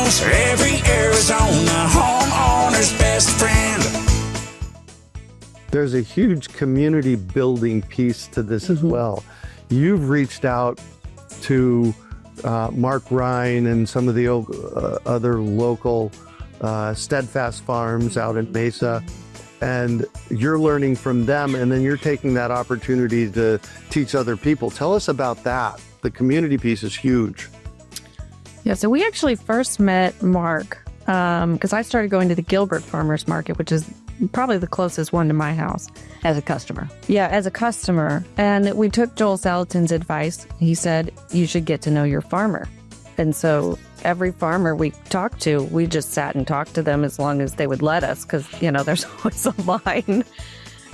house, every Arizona homeowner's best friend. There's a huge community building piece to this as well. You've reached out to Mark Ryan and some of the other local steadfast farms out in Mesa, and you're learning from them, and then you're taking that opportunity to teach other people. Tell us about that. The community piece is huge. Yeah, so we actually first met Mark because I started going to the Gilbert Farmers Market, which is probably the closest one to my house. As a customer. Yeah, as a customer. And we took Joel Salatin's advice. He said, you should get to know your farmer. And so every farmer we talked to, we just sat and talked to them as long as they would let us, because, you know, there's always a line.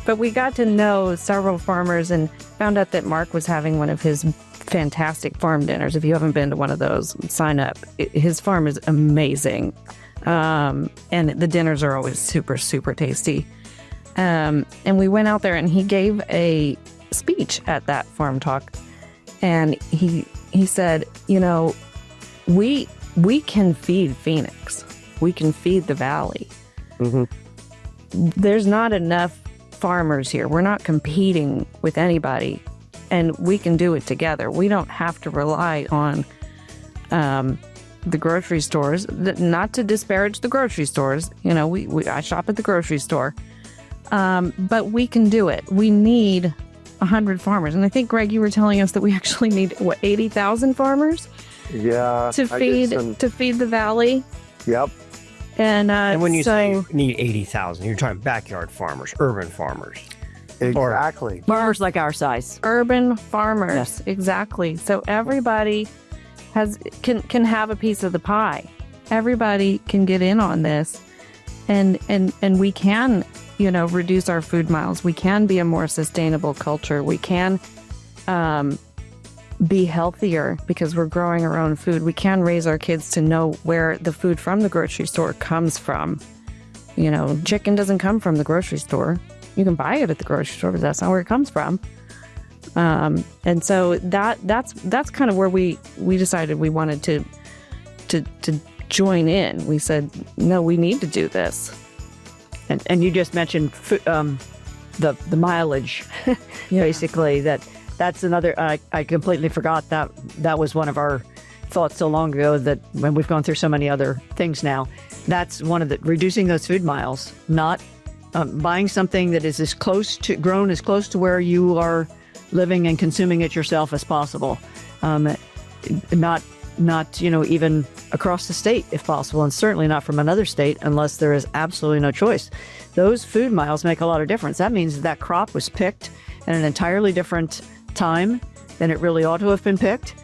But we got to know several farmers and found out that Mark was having one of his fantastic farm dinners. If you haven't been to one of those, sign up. His farm is amazing. And the dinners are always super, super tasty. And we went out there and he gave a speech at that farm talk. And he said, you know, we can feed Phoenix. We can feed the valley. There's not enough farmers here. We're not competing with anybody, and we can do it together. We don't have to rely on the grocery stores. Not to disparage the grocery stores. You know, I shop at the grocery store. But we can do it. We need 100 farmers. And I think, Greg, you were telling us that we actually need, 80,000 farmers? Yeah. To feed the valley? Yep. And when you say you need 80,000, you're talking backyard farmers, urban farmers. Exactly. Farmers like our size. Urban farmers. Yes. Exactly. So everybody can have a piece of the pie. Everybody can get in on this. And we can, you know, reduce our food miles. We can be a more sustainable culture. We can be healthier because we're growing our own food. We can raise our kids to know where the food from the grocery store comes from. You know, chicken doesn't come from the grocery store. You can buy it at the grocery store, but that's not where it comes from. And so that's kind of where we decided we wanted to join in. We said, no, we need to do this. And you just mentioned the mileage, basically. That's another. I completely forgot that was one of our thoughts so long ago, that when we've gone through so many other things now, that's one of the reducing those food miles, not buying something that is grown as close to where you are living and consuming it yourself as possible. Not even across the state if possible, and certainly not from another state unless there is absolutely no choice. Those food miles make a lot of difference. That means that crop was picked at an entirely different time than it really ought to have been picked.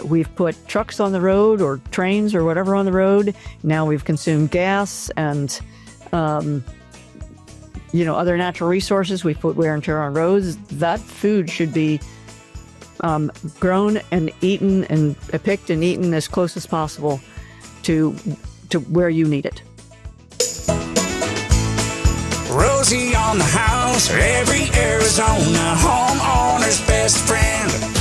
We've put trucks on the road or trains or whatever on the road. Now we've consumed gas and other natural resources. We've put wear and tear on roads. That food should be grown and eaten and picked and eaten as close as possible to where you need it. Rosie on the house, every Arizona homeowner's best friend.